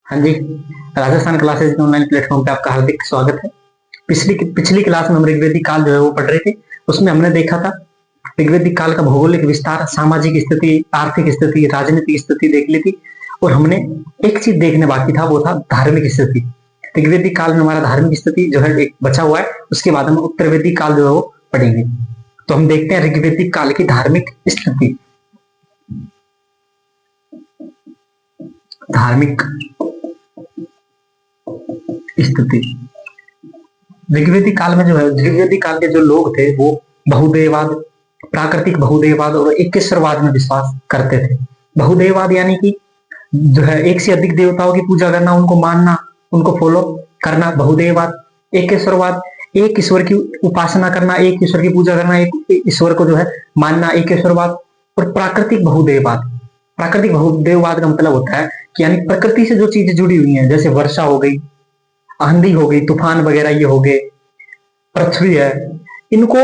हाँ जी, राजस्थान क्लासेस के online platform पे आपका हार्दिक स्वागत है। पिछली पिछली क्लास में हम ऋग्वेदिक काल जो है वो पढ़ रहे थे। उसमें हमने देखा था ऋग्वेदिक काल का भौगोलिक विस्तार, सामाजिक स्थिति, आर्थिक स्थिति, राजनीतिक स्थिति देख ली थी। और हमने एक चीज देखने बाकी था, वो था धार्मिक स्थिति। ऋग्वेदिक काल में हमारा धार्मिक स्थिति जो है एक बचा हुआ है, उसके बाद हम उत्तर वैदिक काल जो है वो पढ़ेंगे। तो हम देखते हैं ऋग्वेदिक काल की धार्मिक स्थिति। धार्मिक स्थिति ऋग्वेदिक काल में जो है, ऋग्वेदिक काल के जो लोग थे वो बहुदेववाद, प्राकृतिक बहुदेववाद और एकेश्वरवाद में विश्वास करते थे। बहुदेववाद यानी कि जो है एक से अधिक देवताओं की पूजा करना, उनको मानना, उनको फॉलो करना बहुदेववाद। एकेश्वरवाद, एक ईश्वर की उपासना करना, एक ईश्वर की पूजा करना, एक ईश्वर को जो है मानना, एकेश्वरवाद। और प्राकृतिक बहुदेववाद, प्राकृतिक बहुदेववाद का मतलब होता है कि यानी प्रकृति से जो चीजें जुड़ी हुई हैं, जैसे वर्षा हो गई, आंधी हो गई, तूफान वगैरह ये हो गए, पृथ्वी है, इनको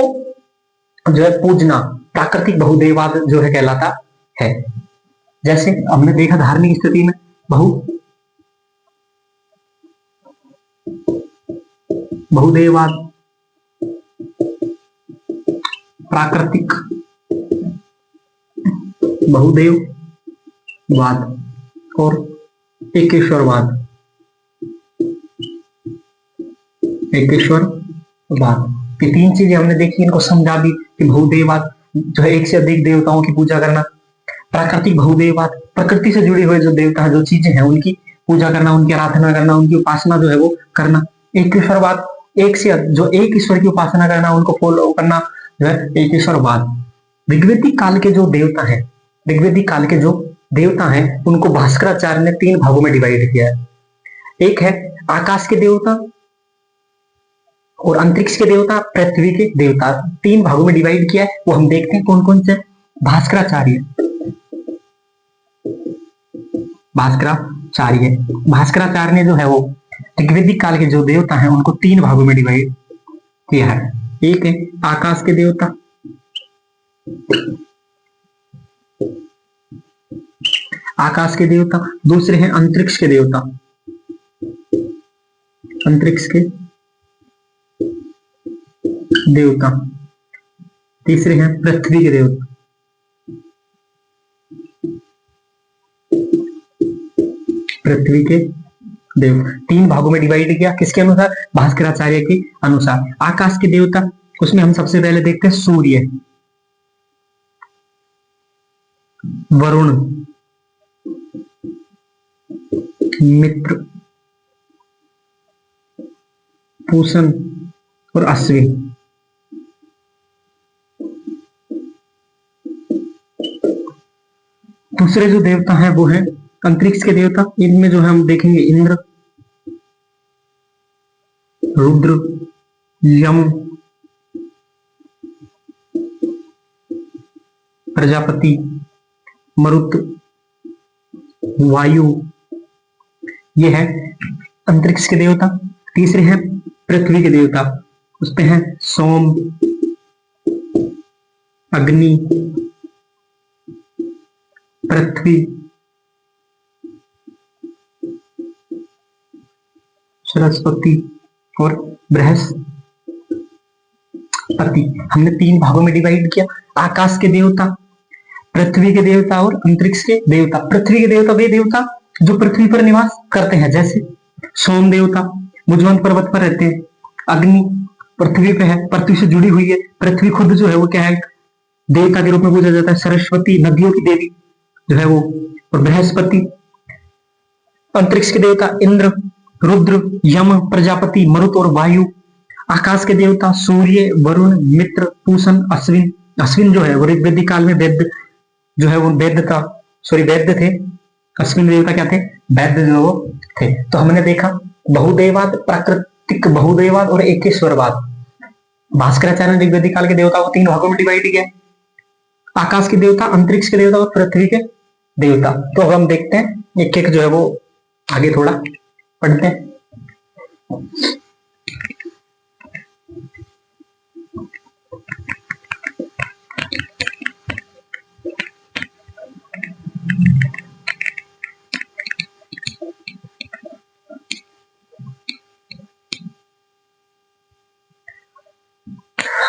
जो है पूजना प्राकृतिक बहुदेववाद जो है कहलाता है। जैसे हमने देखा धार्मिक स्थिति में बहुदेववाद, प्राकृतिक बहुदेववाद और एकेश्वरवाद। एकेश्वरवाद ये तीन चीजें हमने देखी, इनको समझा भी कि बहुदेववाद जो है एक से अधिक देवताओं की पूजा करना, प्राकृतिक बहुदेववाद प्रकृति से जुड़े हुए जो देवता जो चीजें हैं उनकी पूजा करना, उनकी आराधना करना, उनकी उपासना जो है वो करना। एकेश्वरवाद, एक से जो एक ईश्वर की उपासना करना, उनको फॉलो करना जो है एकेश्वरवाद। ऋग्वेदिक काल के जो देवता है, ऋग्वेदिक काल के जो देवता हैं उनको भास्कराचार्य ने तीन भागों में डिवाइड किया है। एक है आकाश के देवता और अंतरिक्ष के देवता, पृथ्वी के देवता, तीन भागों में डिवाइड किया है। वो हम देखते हैं कौन कौन से। भास्कराचार्य, भास्कराचार्य ने जो है वो ऋग्वेदिक काल के जो देवता हैं उनको तीन भागों में डिवाइड किया है। एक है आकाश के देवता, आकाश के देवता, दूसरे हैं अंतरिक्ष के देवता, अंतरिक्ष के देवता, तीसरे हैं पृथ्वी के देवता, पृथ्वी के देव। तीन भागों में डिवाइड किया, किसके अनुसार? भास्कराचार्य के अनुसार। आकाश के देवता, उसमें हम सबसे पहले देखते हैं सूर्य, वरुण, मित्र, पूषण और अश्विन। दूसरे जो देवता हैं वो है अंतरिक्ष के देवता। इनमें जो है हम देखेंगे इंद्र, रुद्र, यम, प्रजापति, मरुत, वायु, ये है अंतरिक्ष के देवता। तीसरे हैं पृथ्वी के देवता, उसपे हैं सोम, अग्नि, पृथ्वी, सरस्वती और बृहस्पति। हमने तीन भागों में डिवाइड किया। आकाश के देवता, पृथ्वी के देवता और अंतरिक्ष के देवता। पृथ्वी के देवता वे देवता जो पृथ्वी पर निवास करते हैं, जैसे सोम देवता भुजवंत पर्वत पर रहते हैं, अग्नि पृथ्वी पे है, पृथ्वी से जुड़ी हुई है, पृथ्वी खुद जो है वो क्या है, देवता के रूप में पूजा जाता है, सरस्वती नदियों की देवी जो है वो। और बृहस्पति, अंतरिक्ष के देवता इंद्र, रुद्र, यम, प्रजापति, मरुत और वायु। आकाश के देवता सूर्य, वरुण, मित्र, पूषण, अश्विन। अश्विन जो है वो ऋग्वेदिक काल में वैद्य जो है वो वैद्य था, सॉरी वैद्य थे। अश्विन देवता क्या थे? वैद्य जो थे। तो हमने देखा बहुदेववाद, प्राकृतिक बहुदेववाद और एकेश्वरवाद। भास्कराचार्य ने ऋग्वेदिक काल के देवता को तीन भागों में डिवाइड किया, आकाश के देवता, अंतरिक्ष के देवता और पृथ्वी के देवता। तो अब हम देखते हैं एक एक जो है वो आगे थोड़ा पढ़ते हैं।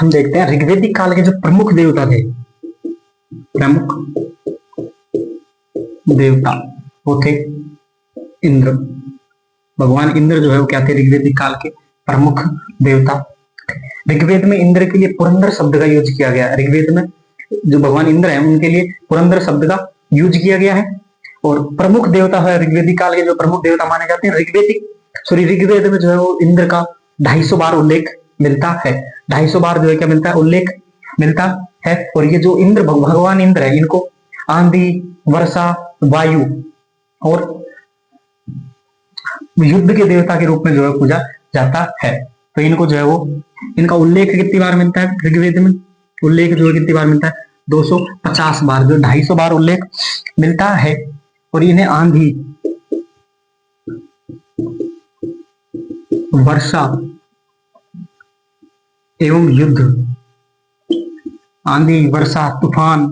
हम देखते हैं ऋग्वेदिक काल के जो प्रमुख देवता थे, प्रमुख देवता वो थे इंद्र। भगवान इंद्र जो है वो क्या थे, ऋग्वेदिक काल के प्रमुख देवता। ऋग्वेद में इंद्र के लिए पुरंदर शब्द का यूज किया गया है। ऋग्वेद में जो भगवान इंद्र है उनके लिए पुरंदर शब्द का यूज किया गया है। और प्रमुख देवता है ऋग्वेदिक काल के जो प्रमुख देवता माने जाते हैं, ऋग्वेद में जो है वो इंद्र का 250 बार उल्लेख मिलता है। 250 बार जो है क्या मिलता है, उल्लेख मिलता है। और ये जो इंद्र भगवान इंद्र है इनको आंधी, वर्षा, वायु और युद्ध के देवता के रूप में जो है पूजा जाता है। तो इनको जो है वो इनका उल्लेख कितनी बार मिलता है ऋग्वेद में, उल्लेख जो है कितनी बार मिलता है, 250 बार, जो 250 बार उल्लेख मिलता है। और इन्हें आंधी, वर्षा एवं युद्ध, आंधी, वर्षा, तूफान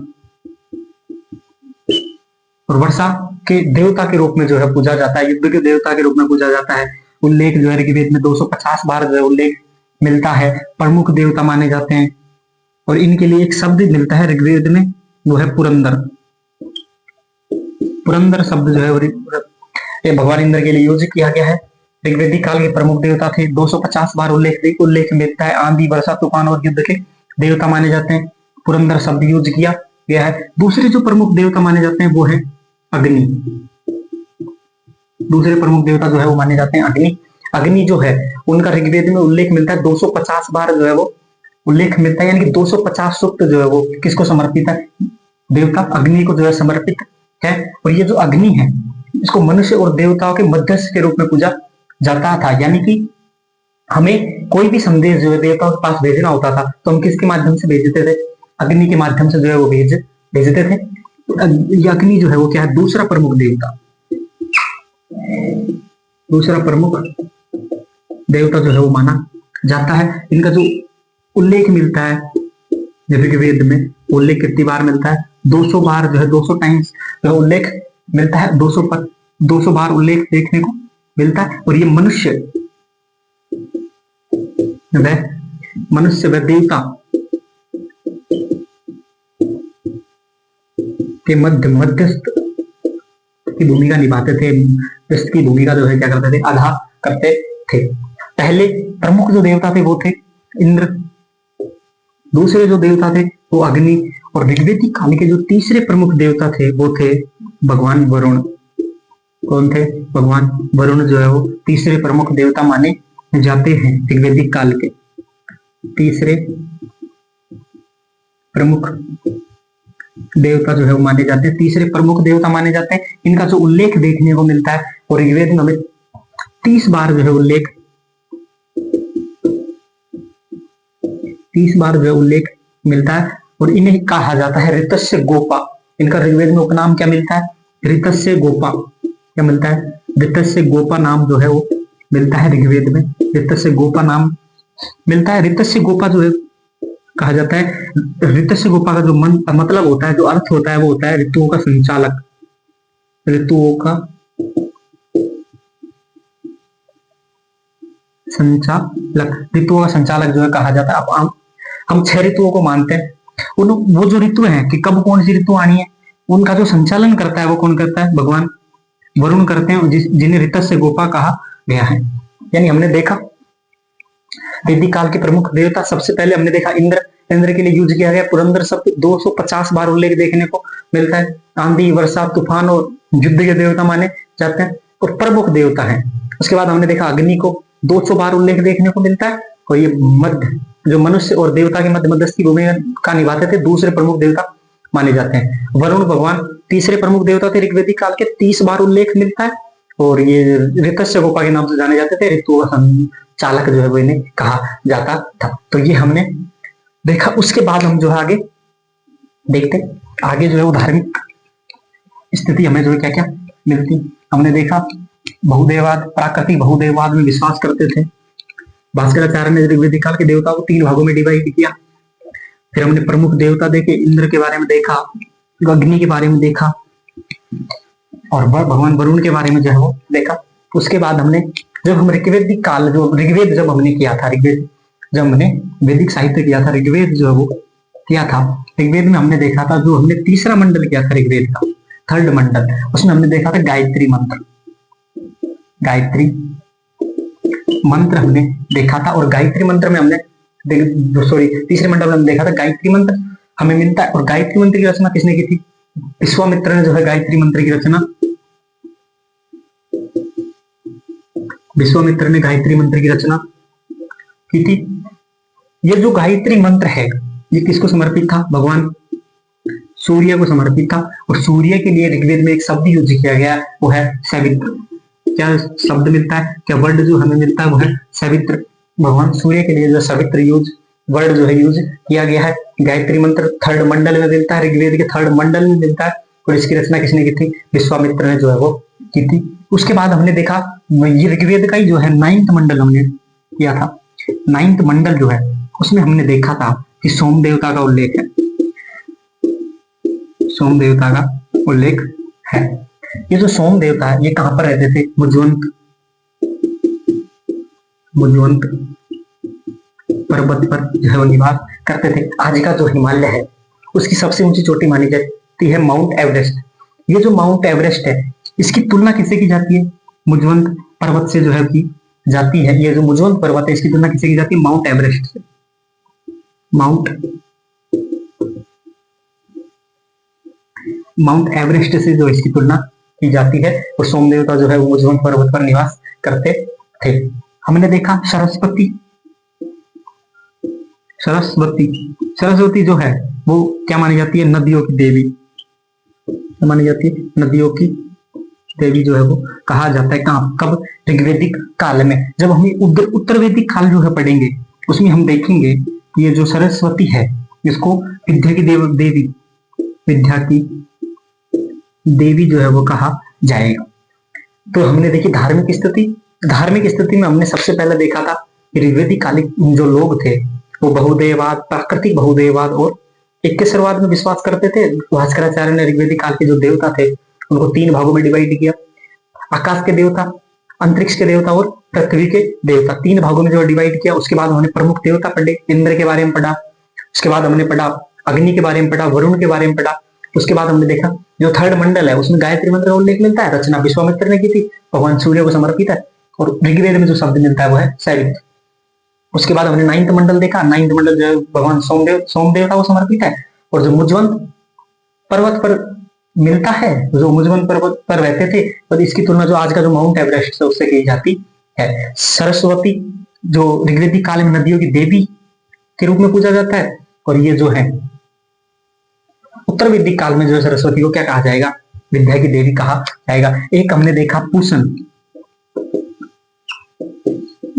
और वर्षा के देवता के रूप में जो है पूजा जाता है, युद्ध के देवता के रूप में पूजा जाता है। उल्लेख जो है ऋग्वेद में 250 बार जो है उल्लेख मिलता है, प्रमुख देवता माने जाते हैं। और इनके लिए एक शब्द मिलता है ऋग्वेद में, वो है पुरंदर। पुरंदर शब्द जो है ये भगवान इंद्र के लिए यूज किया गया है। ऋग्वेदिक काल के प्रमुख देवता थे, 250 बार उल्लेख मिलता है। आंधी, वर्षा, तूफान और युद्ध के देवता माने जाते हैं, पुरंदर शब्द यूज किया गया है। दूसरे जो प्रमुख देवता माने जाते हैं वो है अग्नि। दूसरे प्रमुख देवता जो है वो माने जाते हैं अग्नि। अग्नि जो है उनका ऋग्वेद में उल्लेख मिलता है, 250 बार जो है वो उल्लेख मिलता है, यानी कि 250 सूक्त जो है वो किसको समर्पित है, देवता अग्नि को जो है समर्पित है। और ये जो अग्नि है इसको मनुष्य और देवताओं के मध्यस्थ के रूप में पूजा जाता था। यानी कि हमें कोई भी संदेश जो है देवताओं के पास भेजना होता था तो हम किसके माध्यम से भेजते थे, अग्नि के माध्यम से जो है वो भेजते थे। ये अग्नि जो है वो क्या है, दूसरा प्रमुख देवता, दूसरा प्रमुख देवता जो है वो माना जाता है। इनका जो उल्लेख मिलता है ऋग्वेद में, उल्लेख कितनी बार मिलता है, 200 बार जो है, 200 टाइम्स जो है उल्लेख मिलता है, 200 बार उल्लेख देखने को मिलता है। और ये मनुष्य व देवता के मध्यस्थ की भूमिका निभाते थे, मध्यस्थ की भूमिका जो है क्या करते थे, अदा करते थे। पहले प्रमुख जो देवता थे वो थे इंद्र, दूसरे जो देवता थे वो अग्नि, और ऋग्वेदिक काल के जो तीसरे प्रमुख देवता थे वो थे भगवान वरुण। कौन थे, भगवान वरुण जो है वो तीसरे प्रमुख देवता माने जाते हैं। ऋग्वेदिक काल के तीसरे प्रमुख देवता जो है वो माने जाते हैं, तीसरे प्रमुख देवता माने जाते हैं। इनका जो उल्लेख देखने को मिलता है और ऋग्वेद में हमें 30 बार जो है उल्लेख, 30 बार जो है उल्लेख मिलता है। और इन्हें कहा जाता है ऋतस्य गोपा। इनका ऋग्वेद में उपनाम क्या मिलता है, ऋतस्य गोपा। क्या मिलता है, ऋतस्य गोपा नाम जो है वो मिलता है ऋग्वेद में, ऋतस्य गोपा नाम मिलता है। ऋतस्य गोपा जो है कहा जाता है, ऋतस्य गोपा का जो मतलब होता है, जो अर्थ होता है वो होता है ऋतुओं का संचालक, ऋतुओं का संचालक, ऋतुओं का संचालक जो है कहा जाता है। अब हम 6 ऋतुओं को मानते हैं, वो जो ऋतु है कि कब कौन सी ऋतु आनी है, उनका जो संचालन करता है वो कौन करता है, भगवान वरुण करते हैं, जिन्हें ऋतस्य गोपा कहा गया है। यानी हमने देखा वैदिक काल के प्रमुख देवता, सबसे पहले हमने देखा इंद्र। इंद्र के लिए यूज किया गया पुरंदर शब्द, 250 बार उल्लेख देखने को मिलता है। आंधी, वर्षा, तूफान और युद्ध के देवता माने जाते हैं और प्रमुख देवता है। उसके बाद हमने देखा अग्नि को 200 बार उल्लेख देखने को मिलता है, और ये मध्य जो मनुष्य और देवता के मध्य मध्यस्थी भूमिका निभाते थे, दूसरे प्रमुख देवता माने जाते हैं। वरुण भगवान तीसरे प्रमुख देवता थे, ऋग्वेदिक काल के 30 बार उल्लेख मिलता है, और ये ऋतस्य गोपा के नाम से जाने जाते थे, ऋतुओं का संचालक जो है वो इन्हें कहा जाता था। तो ये हमने देखा। उसके बाद हम जो है आगे देखते, आगे जो है वो धार्मिक स्थिति हमें जो है क्या क्या मिलती। हमने देखा बहुदेववाद, प्राकृतिक बहुदेववाद में विश्वास करते थे। भास्कराचार्य ने ऋग्वेदिक काल के देवता को 3 भागों में डिवाइड किया। फिर हमने प्रमुख देवता देखे, इंद्र के बारे में देखा, अग्नि के बारे में देखा, और भगवान वरुण के बारे में जो है वो देखा। उसके बाद हमने जब हम ऋग्वेदिक काल, जो ऋग्वेद जब हमने किया था, ऋग्वेद जब हमने वैदिक साहित्य किया था, ऋग्वेद जो है वो किया था, ऋग्वेद में हमने देखा था, जो हमने तीसरा मंडल किया था ऋग्वेद का, थर्ड मंडल, उसमें हमने देखा था गायत्री मंत्र। गायत्री मंत्र हमने देखा था, और गायत्री मंत्र में हमने तीसरे मंडल में हमने देखा था गायत्री मंत्र हमें मिलता है। और गायत्री मंत्र की रचना किसने की थी? विश्वामित्र ने जो है गायत्री मंत्र की रचना, विश्वामित्र ने गायत्री मंत्र की रचना की थी। ये जो गायत्री मंत्र है ये किसको समर्पित था? भगवान सूर्य को समर्पित था। और सूर्य के लिए ऋग्वेद में एक शब्द यूज किया गया, वो है सवित्र। क्या शब्द मिलता है, क्या वर्ड जो हमें मिलता है वो है सवित्र। भगवान सूर्य के लिए जो सवित्र यूज वर्ड जो है यूज किया गया है। गायत्री मंत्र थर्ड मंडल में मिलता है, ऋग्वेद के थर्ड मंडल में मिलता है, और इसकी रचना किसने की थी? विश्वामित्र ने जो है वो की थी। उसके बाद हमने देखा ये ऋग्वेद का ही जो है 9th मंडल हमने किया था। 9th मंडल जो है उसमें हमने देखा था कि सोम देवता का उल्लेख है, सोम देवता का उल्लेख है। ये जो सोम देवता है ये कहां पर रहते थे? मुजवंत पर्वत पर जो है वो निवास करते थे। आज का जो हिमालय है उसकी सबसे ऊंची चोटी मानी जाती है माउंट एवरेस्ट। ये जो माउंट एवरेस्ट है इसकी तुलना किससे की जाती है? मुजवंत पर्वत से जो है की जाती है। ये जो मुजवंत पर्वत है इसकी तुलना किससे की जाती है? माउंट एवरेस्ट से। माउंट एवरेस्ट से जो इसकी तुलना की जाती है। और सोम देवता जो है वो मुजवंत पर्वत पर निवास करते थे। हमने देखा सरस्वती जो है वो क्या मानी जाती है? नदियों की देवी मानी जाती है। नदियों की देवी जो है वो कहा जाता है। कब? ऋग्वेदिक काल में। जब हम उत्तर वैदिक काल जो है पढ़ेंगे उसमें हम देखेंगे ये जो सरस्वती है इसको विद्या की देवी जो है वो कहा जाएगा। तो हमने देखी धार्मिक स्थिति में हमने सबसे पहले देखा था कि ऋग्वेदिक कालिक जो लोग थे वो बहुदेववाद, प्राकृतिक बहुदेववाद और एकेश्वरवाद में विश्वास करते थे। भास्कराचार्य ने ऋग्वेदिक काल के जो देवता थे उनको 3 भागों में डिवाइड किया। आकाश के देवता, अंतरिक्ष के देवता और पृथ्वी के देवता, 3 भागों में जो डिवाइड किया। उसके बाद हमने प्रमुख देवता पढ़े, इंद्र के बारे में पढ़ा। उसके बाद हमने पढ़ा अग्नि के बारे में पढ़ा, वरुण के बारे में पढ़ा। उसके बाद हमने देखा जो थर्ड मंडल है उसमें गायत्री मंत्र का उल्लेख मिलता है, रचना विश्वामित्र ने की थी, भगवान सूर्य को समर्पित है। और ऋग्वेद में जो शब्द मिलता है वो है सवित्र। उसके बाद हमने 9th मंडल देखा। 9th मंडल जो है भगवान सोम देवता को समर्पित है। और जो मुजवंत पर्वत पर मिलता है, जो मुजवंत पर्वत पर रहते थे, और इसकी तुलना जो आज का जो माउंट एवरेस्ट है उससे की जाती है। सरस्वती जो ऋग्वेदिक काल में नदियों की देवी के रूप में पूजा जाता है। और ये जो है उत्तर वैदिक काल में जो सरस्वती को क्या कहा जाएगा? विद्या की देवी कहा जाएगा। एक हमने देखा पूषण,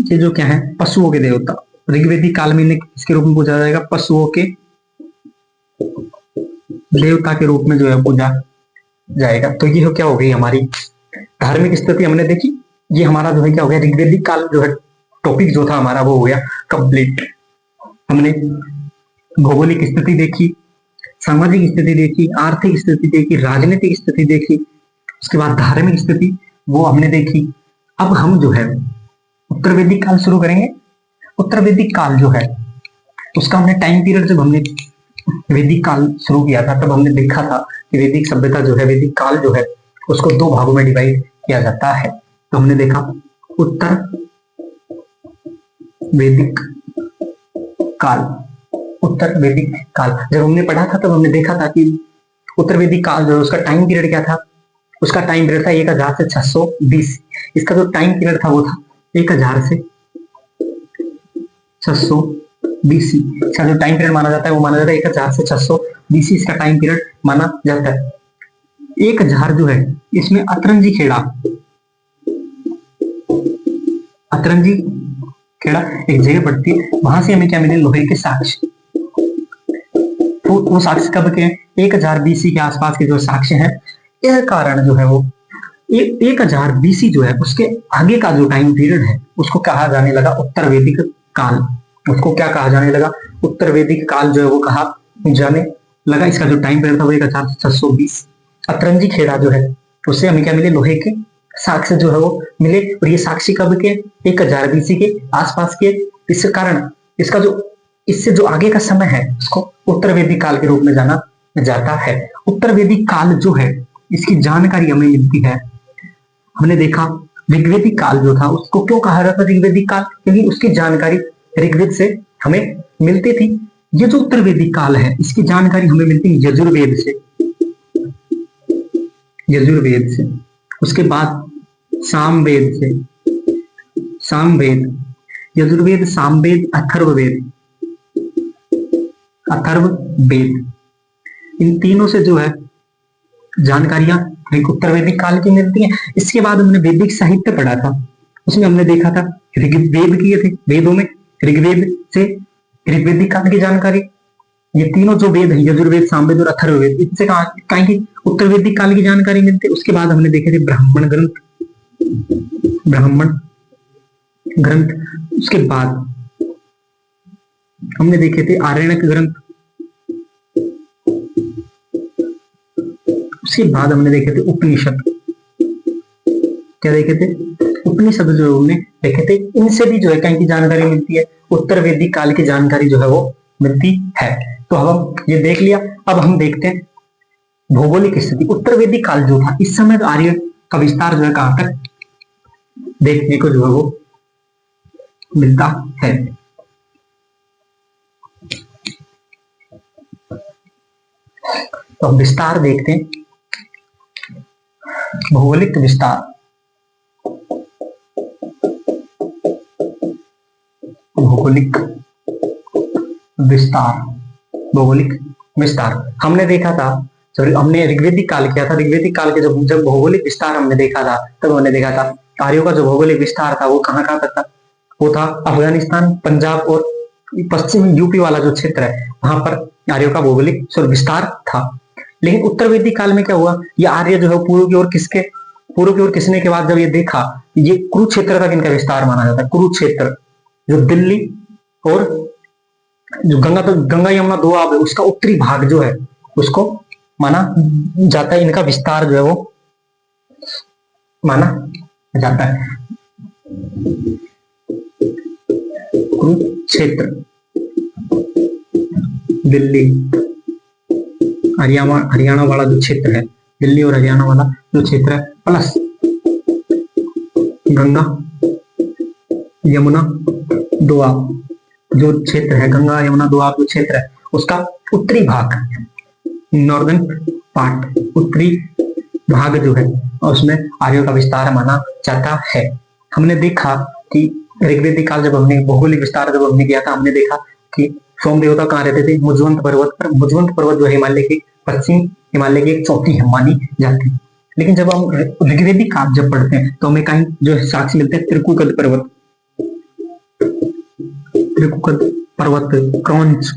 ये जो क्या है? पशुओं के देवता। ऋग्वेदिक काल में इन्हें किसके रूप में पूजा जाएगा? पशुओं के देवता के रूप में जो है पूजा जाएगा। तो ये क्या हो गई हमारी धार्मिक स्थिति हमने देखी। ये हमारा जो है क्या हो गया? ऋग्वेदिक काल जो है टॉपिक जो था हमारा वो हो गया कंप्लीट। हमने भौगोलिक स्थिति देखी, सामाजिक स्थिति देखी, आर्थिक स्थिति देखी, राजनीतिक स्थिति देखी, उसके बाद धार्मिक स्थिति वो हमने देखी। अब हम जो है उत्तर वैदिक काल शुरू करेंगे। उत्तर वैदिक काल जो है उसका हमने टाइम पीरियड, जब हमने वैदिक काल शुरू किया था तब हमने देखा था कि वैदिक सभ्यता जो है, वैदिक काल जो है उसको 2 भागों में डिवाइड किया जाता है। तो हमने देखा उत्तर वैदिक काल जब हमने पढ़ा था तब हमने देखा था कि उत्तर वैदिक काल जो है उसका टाइम पीरियड क्या था? उसका टाइम पीरियड था 1000 से 600 BC। इसका जो टाइम पीरियड था वो था 1000 से 600 BC। इसका जो टाइम पीरियड माना जाता है वो माना जाता है 1000 से 600 BC इसका टाइम पीरियड माना जाता है। 1000 जो है इसमें अतरंजी खेड़ा एक जगह पड़ती है, वहां से हमें क्या मिले? लोहे के साक्ष्य। वो साक्ष्य कब के? 1000 BC के आसपास के जो साक्ष्य है। यह कारण जो है वो 1000 BC जो है उसके आगे का जो टाइम पीरियड है उसको कहा जाने लगा उत्तर वैदिक काल। उसको क्या कहा जाने लगा? उत्तर वैदिक काल जो है वो कहा जाने लगा। इसका जो टाइम पीरियड था वो 1000 से 600 BC। अतरंजी खेड़ा जो है उससे हमें क्या मिले? लोहे के साक्ष्य जो है वो मिले। और ये साक्ष्य कब के? 1000 BC के आसपास के। इस कारण इसका जो इससे जो आगे का समय है उसको उत्तर वैदिक काल के रूप में जाना जाता है। उत्तर वैदिक काल जो है इसकी जानकारी हमें मिलती है। हमने देखा ऋग्वेदिक काल जो था उसको क्यों कहा जाता था ऋग्वेदिक काल, क्योंकि उसकी जानकारी ऋग्वेद से हमें मिलती थी। ये जो उत्तर वैदिक काल है इसकी जानकारी हमें मिलती है यजुर्वेद से, यजुर्वेद से। उसके बाद सामवेद से, सामवेद, यजुर्वेद, सामवेद, अथर्ववेद, अथर्ववेद, इन तीनों से जो है जानकारियां उत्तर वैदिक काल की मिलती हैं। इसके बाद हमने वैदिक साहित्य पढ़ा था, उसमें हमने देखा था ऋग्वेद किए थे, वेदों में ऋग्वेद से ऋग्वेदिक काल की जानकारी। ये तीनों जो वेद है यजुर्वेद, सामवेद और अथर्ववेद, इनसे कहीं की उत्तर वैदिक काल की जानकारी मिलती है। उसके बाद हमने देखे थे ब्राह्मण ग्रंथ, ब्राह्मण ग्रंथ। उसके बाद हमने देखे थे आरण्यक ग्रंथ। उसके बाद हमने देखे थे उपनिषद। क्या देखे थे? उपनिषद जो हमने देखे थे। इनसे भी जो है कहीं की जानकारी मिलती है, उत्तर वैदिक काल की जानकारी जो है वो मिलती है। तो हम ये देख लिया। अब हम देखते हैं भौगोलिक स्थिति। उत्तर वैदिक काल जो था इस समय आर्य का विस्तार जो है कहां तक देखने को जो है वो मिलता है। तो हम विस्तार देखते हैं, भौगोलिक विस्तार। भौगोलिक विस्तार, भौगोलिक विस्तार हमने देखा था जब हमने ऋग्वेदिक काल किया था। ऋग्वेदिक काल के जब भौगोलिक विस्तार हमने देखा था तब हमने देखा था आर्यों का जो भौगोलिक विस्तार था वो कहां कहां तक था। वो था अफगानिस्तान, पंजाब और पश्चिम यूपी वाला जो क्षेत्र है वहां पर आर्यों का भौगोलिक विस्तार था। लेकिन उत्तर वैदिक काल में क्या हुआ, ये आर्य जो है पूर्व की ओर खिसने के बाद जब ये देखा, ये कुरुक्षेत्र तक इनका विस्तार माना जाता है। कुरुक्षेत्र जो दिल्ली और जो गंगा यमुना दोआब है उसका उत्तरी भाग जो है उसको माना जाता है, इनका विस्तार जो है वो माना जाता है। कुरुक्षेत्र, दिल्ली, हरियाणा वाला जो क्षेत्र है, दिल्ली और हरियाणा वाला जो क्षेत्र है, प्लस गंगा यमुना दोआब जो क्षेत्र है, गंगा यमुना दोआब जो क्षेत्र है उसका उत्तरी भाग, नॉर्दर्न पार्ट, उत्तरी भाग जो है उसमें आर्यों का विस्तार माना जाता है। हमने देखा कि ऋग्वेदिक काल जब हमने भौगोलिक विस्तार जब हमने किया था, हमने देखा कि सोम देवता कहाँ रहते थे, मुजवंत पर्वत पर। मुजवंत पर्वत जो हिमालय के पश्चिम हिमालय की एक चौथी है मानी जाती है। लेकिन जब हम ऋग्वेदिक काल जब पढ़ते हैं तो हमें कहीं जो साक्ष्य मिलते हैं त्रिकुकद पर्वत, त्रिकुकद पर्वत, क्रॉन्च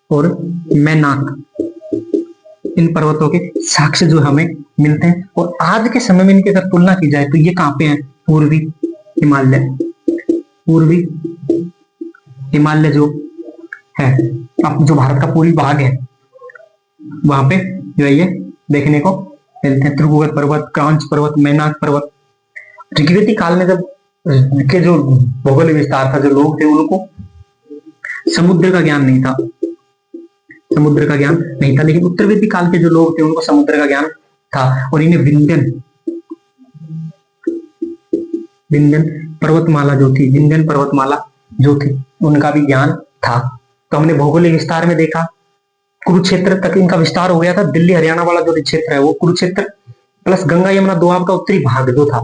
और मैनाक, इन पर्वतों के साक्ष्य जो हमें मिलते हैं। और आज के समय में इनकी अगर तुलना की जाए तो ये कहां पे है, पूर्वी हिमालय, पूर्वी हिमालय जो है, अब जो भारत का पूर्वी भाग है वहां पे जो है ये देखने को मिलते हैं। त्रिकुगत पर्वत, क्रांच पर्वत, मैनाक पर्वत। ऋग्वेदिक काल में जब के जो भौगोलिक विस्तार था, जो लोग थे उनको समुद्र का ज्ञान नहीं था, समुद्र का ज्ञान नहीं था। लेकिन उत्तर वैदिक काल के जो लोग थे उनको समुद्र का ज्ञान था और इन्हें विंध्यन पर्वतमाला जो थी, विंध्यन पर्वतमाला जो थी उनका भी ज्ञान था। तो हमने भौगोलिक विस्तार में देखा कुरुक्षेत्र तक इनका विस्तार हो गया था। दिल्ली हरियाणा वाला जो क्षेत्र है वो कुरुक्षेत्र प्लस गंगा यमुना दोआब का उत्तरी भाग जो था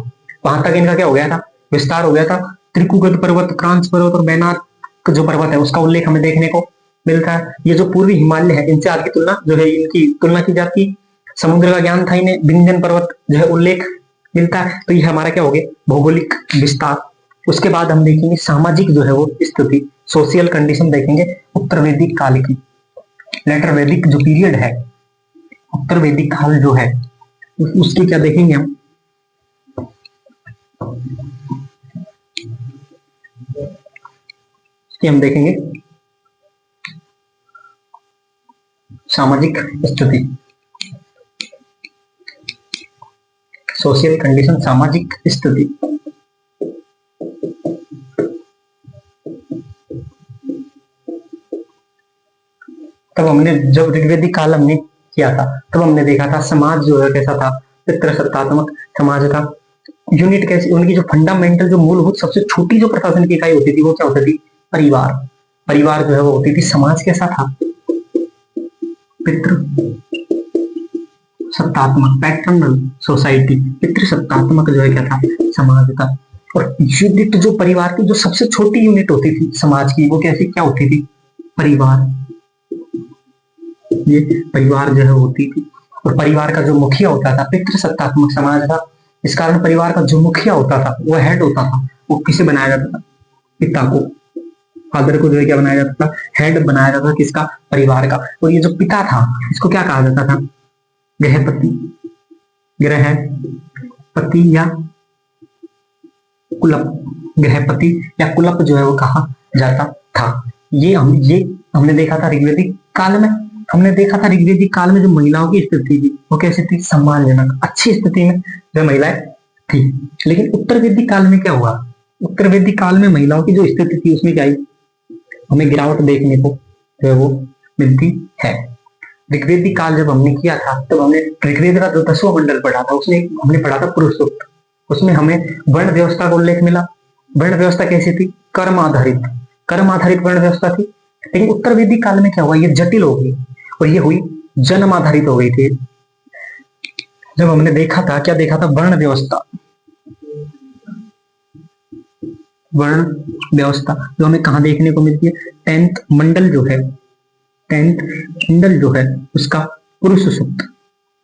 वहां तक इनका क्या हो गया था, विस्तार हो गया था। त्रिकुगत पर्वत, क्रांच पर्वत और मैनाक जो पर्वत है उसका उल्लेख हमें देखने को मिलता है। ये जो पूर्वी हिमालय है इनसे आज की तुलना जो है इनकी तुलना की जाती, समुद्र का ज्ञान था इन्हें, विंध्यन पर्वत जो है उल्लेख मिलता है। तो ये हमारा क्या हो गया, भौगोलिक विस्तार। उसके बाद हम देखेंगे सामाजिक जो है वो स्थिति, सोशल कंडीशन देखेंगे उत्तर वैदिक काल की। लेटर वैदिक जो पीरियड है, उत्तर वैदिक काल जो है उसकी क्या देखेंगे हम देखेंगे सामाजिक स्थिति, सोशल कंडीशन, सामाजिक स्थिति। तब हमने जब ऋग्वेदिक काल हमने किया था तब हमने देखा था समाज जो है कैसा था, पितृसत्तात्मक समाज था। यूनिट कैसी, उनकी जो फंडामेंटल जो मूलभूत सबसे छोटी जो प्रशासन की इकाई होती थी वो क्या होती थी, परिवार। परिवार जो है वो होती थी। समाज कैसा था, पितृ सत्तात्मक, पैटर्नल सोसाइटी, पितृसत्तात्मक जो है क्या था, समाज था। और यूनिट जो परिवार की जो सबसे छोटी यूनिट होती थी समाज की वो कैसी क्या होती थी, परिवार। ये परिवार जो है होती थी। और परिवार का जो मुखिया होता था, पितृसत्तात्मक समाज था, इस कारण परिवार का जो मुखिया होता था, वो हेड होता था, वो किसे बनाया जाता था, पिता को, फादर को जो है क्या बनाया जाता था, हेड बनाया जाता था किसका, परिवार का। और ये जो पिता था इसको क्या कहा जाता था, गृहपति, गृहपति या कुलप, गृहपति या कुलप जो है वो कहा जाता था। ये हमने देखा था ऋग्वेदिक काल में। हमने देखा था ऋग्वेदिक काल में जो महिलाओं की स्थिति थी वो कैसी थी, सम्मानजनक, अच्छी स्थिति में जो महिलाएं थी। लेकिन उत्तर वैदिक काल में क्या हुआ, उत्तर वैदिक काल में महिलाओं की जो स्थिति थी उसमें क्या आई, हमें गिरावट देखने को जो है वो मिलती है। ऋग्वेदिक काल जब हमने किया था तब हमने ऋग्वेद का जो 10वां मंडल पढ़ा था उसमें हमने पढ़ा था पुरुष सूक्त। उसमें हमें वर्ण व्यवस्था का उल्लेख मिला। वर्ण व्यवस्था कैसी थी, कर्म आधारित, कर्म आधारित वर्ण व्यवस्था थी। लेकिन उत्तर वैदिक काल में क्या हुआ, ये जटिल हो गई और ये हुई जन्म आधारित हो गई थी। जब हमने देखा था, क्या देखा था, वर्ण व्यवस्था, वर्ण व्यवस्था जो हमें कहाँ देखने को मिलती है, 10th मंडल जो है, 10th मंडल जो है उसका पुरुष सूक्त।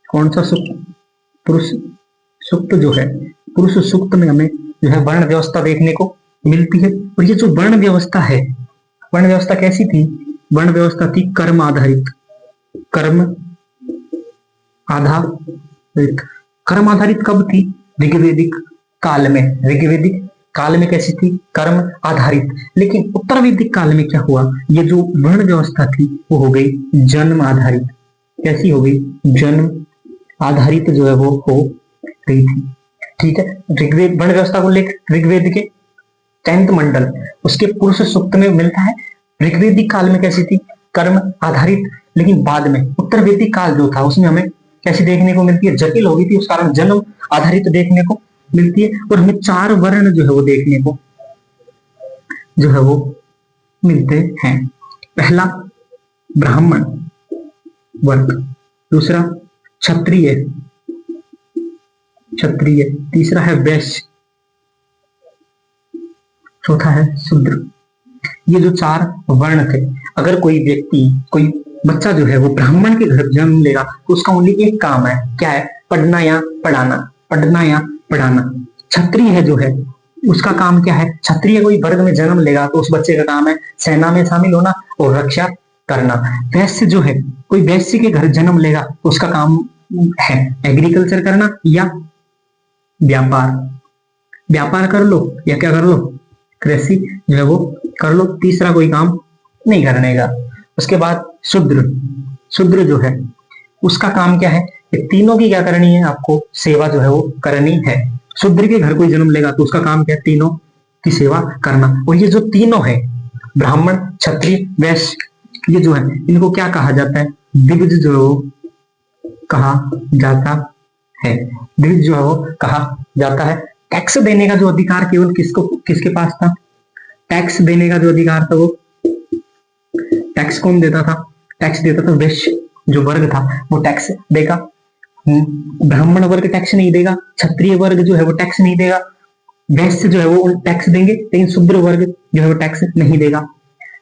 कौन सा सूक्त, पुरुष सूक्त जो है, पुरुष सूक्त में हमें जो है वर्ण व्यवस्था देखने को मिलती है। और ये जो वर्ण व्यवस्था है, वर्ण व्यवस्था कैसी थी, वर्ण व्यवस्था थी कर्म आधारित, कर्म आधारित। कर्म आधारित कब थी, ऋग्वेदिक काल में। ऋग्वेदिक काल में कैसी थी, कर्म आधारित। लेकिन उत्तर वैदिक काल में क्या हुआ, ये जो वर्ण व्यवस्था थी वो हो गई जन्म आधारित। कैसी हो गई, जन्म आधारित जो है वो हो गई थी। ठीक है, ऋग्वेद वर्ण व्यवस्था को लेकर ऋग्वेद के 10th मंडल उसके पुरुष सूक्त में मिलता है। ऋग्वेदिक काल में कैसी थी, कर्म आधारित। लेकिन बाद में उत्तर वैदिक काल जो था उसमें हमें कैसी देखने को मिलती है, जटिल हो गई थी, उस कारण जन्म आधारित देखने को मिलती है। और हमें 4 वर्ण जो है वो देखने को जो है वो मिलते हैं। पहला ब्राह्मण वर्ग, दूसरा क्षत्रिय, क्षत्रिय, तीसरा है वैश्य, चौथा है शूद्र। ये जो 4 वर्ण थे, अगर कोई व्यक्ति, कोई बच्चा जो है वो ब्राह्मण के घर जन्म लेगा तो उसका ओनली एक काम है, क्या है, पढ़ना या पढ़ाना, पढ़ना या पढ़ाना। क्षत्रिय है जो है उसका काम क्या है, क्षत्रिय कोई वर्ग में जन्म लेगा तो उस बच्चे का काम है सेना में शामिल होना और रक्षा करना। वैश्य जो है, कोई वैश्य के घर जन्म लेगा तो उसका काम है एग्रीकल्चर करना या व्यापार, व्यापार कर लो या क्या कर लो, कृषि जो है वो कर लो, तीसरा कोई काम नहीं करने का। उसके बाद शूद्र, शूद्र जो है उसका काम क्या है, ये तीनों की क्या करनी है, आपको सेवा जो है वो करनी है। शूद्र के घर कोई जन्म लेगा तो उसका काम क्या है, तीनों की सेवा करना। और ये जो तीनों है, ब्राह्मण, क्षत्रिय, वैश्य, ये जो है इनको क्या कहा जाता है, द्विज जो है वो कहा जाता है, द्विज जो है वो कहा जाता है। टैक्स देने का जो अधिकार केवल किसको, किसके पास था, टैक्स देने का जो अधिकार था वो, टैक्स कौन देता था, टैक्स देता था वैश्य जो वर्ग था वो टैक्स देगा। ब्राह्मण वर्ग टैक्स नहीं देगा, क्षत्रिय वर्ग जो है वो टैक्स नहीं देगा, वैश्य जो है वो टैक्स देंगे, लेकिन शूद्र वर्ग जो है वो टैक्स नहीं देगा।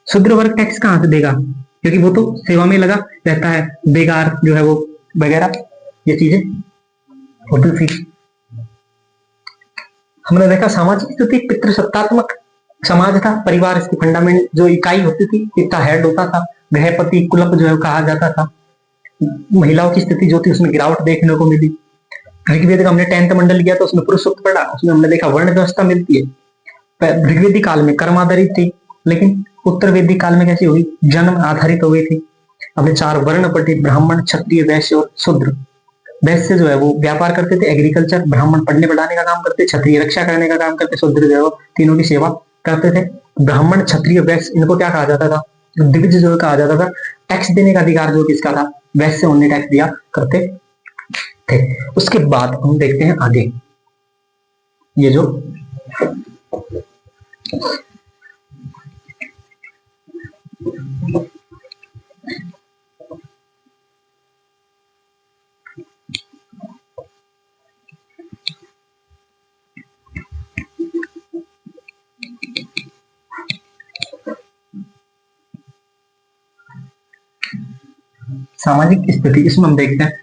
शूद्र वर्ग टैक्स कहां से देगा, क्योंकि वो तो सेवा में लगा रहता है, बेगार जो है वो वगैरह ये चीजें होती थी। हमने देखा सामाजिक स्थिति पितृसत्तात्मक समाज था, परिवार इसकी फंडामेंट जो इकाई होती थी, पिता हेड होता था, गृहपति कुलप जो है कहा जाता था। महिलाओं की स्थिति जो थी उसमें गिरावट देखने को मिली। ऋग्वेद का हमने 10th मंडल किया तो उसमें पुरुष सूक्त पढ़ा, उसमें हमने देखा वर्ण व्यवस्था मिलती है। ऋग्वेदिक काल में कर्म आधारित थी, लेकिन उत्तर वैदिक काल में कैसी हुई, जन्म आधारित हो गई थी। हमने 4 वर्ण पढ़े, ब्राह्मण, क्षत्रिय, वैश्य और शूद्र। वैश्य जो है वो व्यापार करते थे, एग्रीकल्चर, ब्राह्मण पढ़ने पढ़ाने का काम करते, क्षत्रिय रक्षा करने का काम करते, शूद्र जो है वो तीनों की सेवा करते थे। ब्राह्मण, क्षत्रिय, वैश्य इनको क्या कहा जाता था, द्विज जो कहा जाता था। टैक्स देने का अधिकार जो किसका था, वैश्य उन्हें टैक्स दिया करते थे। उसके बाद हम देखते हैं आगे, ये जो सामाजिक स्थिति, इसमें हम देखते हैं